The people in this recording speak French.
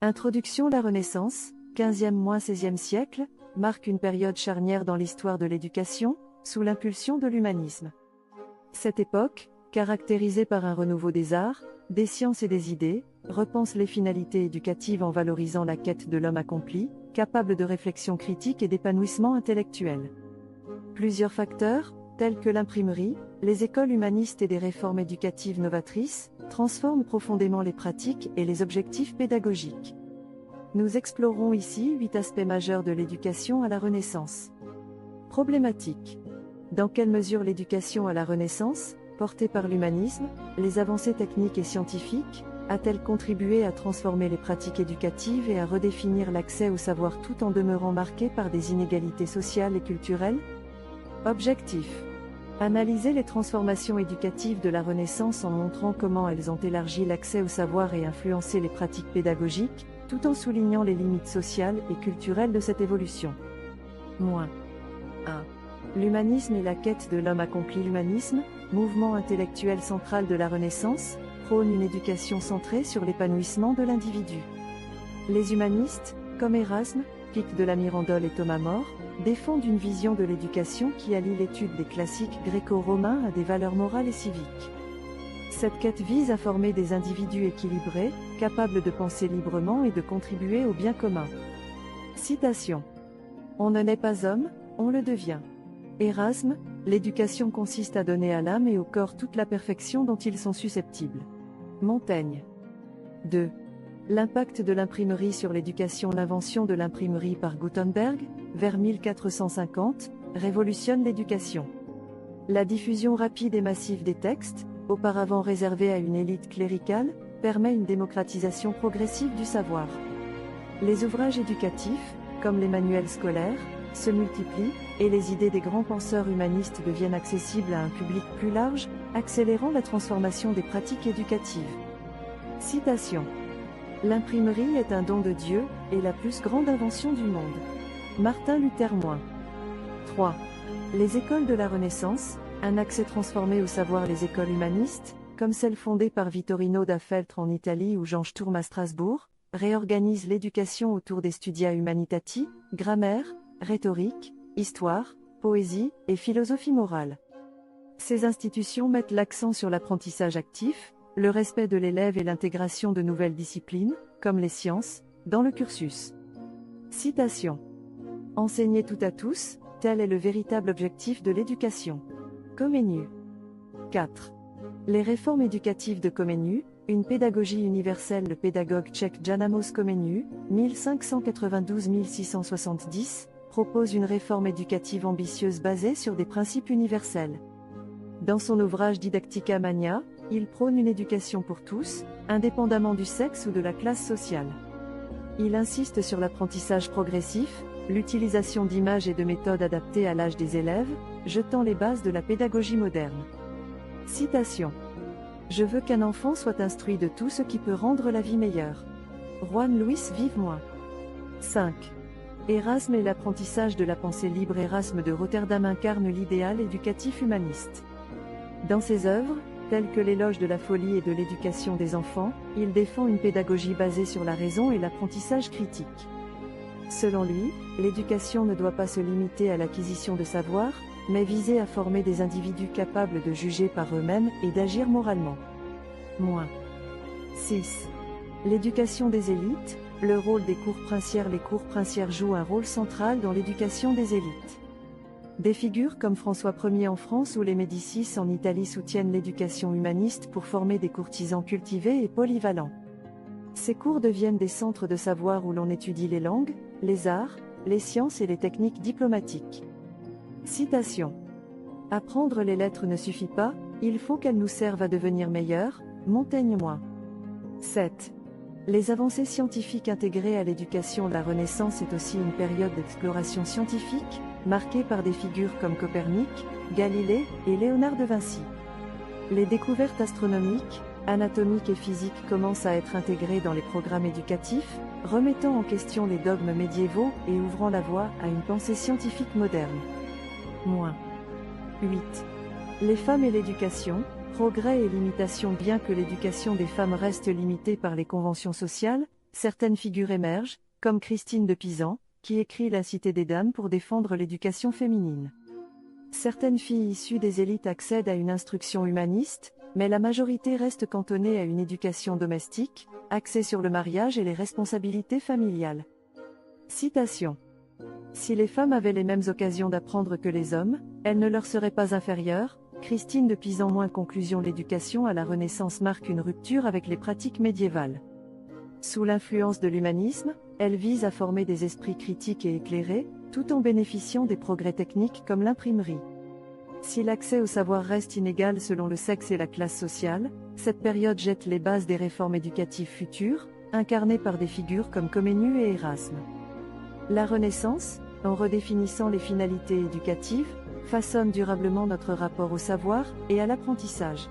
Introduction. La Renaissance, 15e-16e siècle, marque une période charnière dans l'histoire de l'éducation, sous l'impulsion de l'humanisme. Cette époque, caractérisée par un renouveau des arts, des sciences et des idées, repense les finalités éducatives en valorisant la quête de l'homme accompli, capable de réflexion critique et d'épanouissement intellectuel. Plusieurs facteurs, tels que l'imprimerie, les écoles humanistes et des réformes éducatives novatrices, transforment profondément les pratiques et les objectifs pédagogiques. Nous explorons ici 8 aspects majeurs de l'éducation à la Renaissance. Problématique. Dans quelle mesure l'éducation à la Renaissance, portée par l'humanisme, les avancées techniques et scientifiques, a-t-elle contribué à transformer les pratiques éducatives et à redéfinir l'accès au savoir tout en demeurant marqué par des inégalités sociales et culturelles? Objectif. Analyser les transformations éducatives de la Renaissance en montrant comment elles ont élargi l'accès au savoir et influencé les pratiques pédagogiques, tout en soulignant les limites sociales et culturelles de cette évolution. 1. L'humanisme et la quête de l'homme accompli. L'humanisme, mouvement intellectuel central de la Renaissance, prône une éducation centrée sur l'épanouissement de l'individu. Les humanistes, comme Erasme, Pic de la Mirandole et Thomas More, défendent une vision de l'éducation qui allie l'étude des classiques gréco-romains à des valeurs morales et civiques. Cette quête vise à former des individus équilibrés, capables de penser librement et de contribuer au bien commun. Citation. On ne naît pas homme, on le devient. Erasme, l'éducation consiste à donner à l'âme et au corps toute la perfection dont ils sont susceptibles. Montaigne. 2. L'impact de l'imprimerie sur l'éducation. L'invention de l'imprimerie par Gutenberg, vers 1450, révolutionne l'éducation. La diffusion rapide et massive des textes, auparavant réservée à une élite cléricale, permet une démocratisation progressive du savoir. Les ouvrages éducatifs, comme les manuels scolaires, se multiplient, et les idées des grands penseurs humanistes deviennent accessibles à un public plus large, accélérant la transformation des pratiques éducatives. Citation. L'imprimerie est un don de Dieu, et la plus grande invention du monde. Martin Luther. 3. Les écoles de la Renaissance, un accès transformé au savoir. Les écoles humanistes, comme celle fondée par Vittorino da Feltre en Italie ou Jean Sturm à Strasbourg, réorganisent l'éducation autour des studia humanitati, grammaire, rhétorique, histoire, poésie et philosophie morale. Ces institutions mettent l'accent sur l'apprentissage actif, le respect de l'élève et l'intégration de nouvelles disciplines, comme les sciences, dans le cursus. Citation. Enseigner tout à tous, tel est le véritable objectif de l'éducation. Comenius. 4. Les réformes éducatives de Comenius, une pédagogie universelle. Le pédagogue tchèque Jan Amos Comenius, 1592-1670, propose une réforme éducative ambitieuse basée sur des principes universels. Dans son ouvrage Didactica Magna, il prône une éducation pour tous, indépendamment du sexe ou de la classe sociale. Il insiste sur l'apprentissage progressif, l'utilisation d'images et de méthodes adaptées à l'âge des élèves, jetant les bases de la pédagogie moderne. Citation. Je veux qu'un enfant soit instruit de tout ce qui peut rendre la vie meilleure. Juan Luis Vive. 5. Erasme et l'apprentissage de la pensée libre. Erasme de Rotterdam incarne l'idéal éducatif humaniste. Dans ses œuvres, telles que l'éloge de la folie et de l'éducation des enfants, il défend une pédagogie basée sur la raison et l'apprentissage critique. Selon lui, l'éducation ne doit pas se limiter à l'acquisition de savoir, mais viser à former des individus capables de juger par eux-mêmes et d'agir moralement. 6. L'éducation des élites, le rôle des cours princières. Les cours princières jouent un rôle central dans l'éducation des élites. Des figures comme François Ier en France ou les Médicis en Italie soutiennent l'éducation humaniste pour former des courtisans cultivés et polyvalents. Ces cours deviennent des centres de savoir où l'on étudie les langues, les arts, les sciences et les techniques diplomatiques. Citation. Apprendre les lettres ne suffit pas, il faut qu'elles nous servent à devenir meilleurs. Montaigne. 7. Les avancées scientifiques intégrées à l'éducation. La Renaissance est aussi une période d'exploration scientifique, marquée par des figures comme Copernic, Galilée et Léonard de Vinci. Les découvertes astronomiques, anatomiques et physiques commencent à être intégrées dans les programmes éducatifs, remettant en question les dogmes médiévaux et ouvrant la voie à une pensée scientifique moderne. 8. Les femmes et l'éducation, progrès et limitation. Bien que l'éducation des femmes reste limitée par les conventions sociales, certaines figures émergent, comme Christine de Pisan, qui écrit La Cité des Dames pour défendre l'éducation féminine. Certaines filles issues des élites accèdent à une instruction humaniste, mais la majorité reste cantonnée à une éducation domestique, axée sur le mariage et les responsabilités familiales. Citation. Si les femmes avaient les mêmes occasions d'apprendre que les hommes, elles ne leur seraient pas inférieures. Christine de Pisan. Conclusion. L'éducation à la Renaissance marque une rupture avec les pratiques médiévales. Sous l'influence de l'humanisme, elle vise à former des esprits critiques et éclairés, tout en bénéficiant des progrès techniques comme l'imprimerie. Si l'accès au savoir reste inégal selon le sexe et la classe sociale, cette période jette les bases des réformes éducatives futures, incarnées par des figures comme Comenius et Erasme. La Renaissance, en redéfinissant les finalités éducatives, façonne durablement notre rapport au savoir et à l'apprentissage.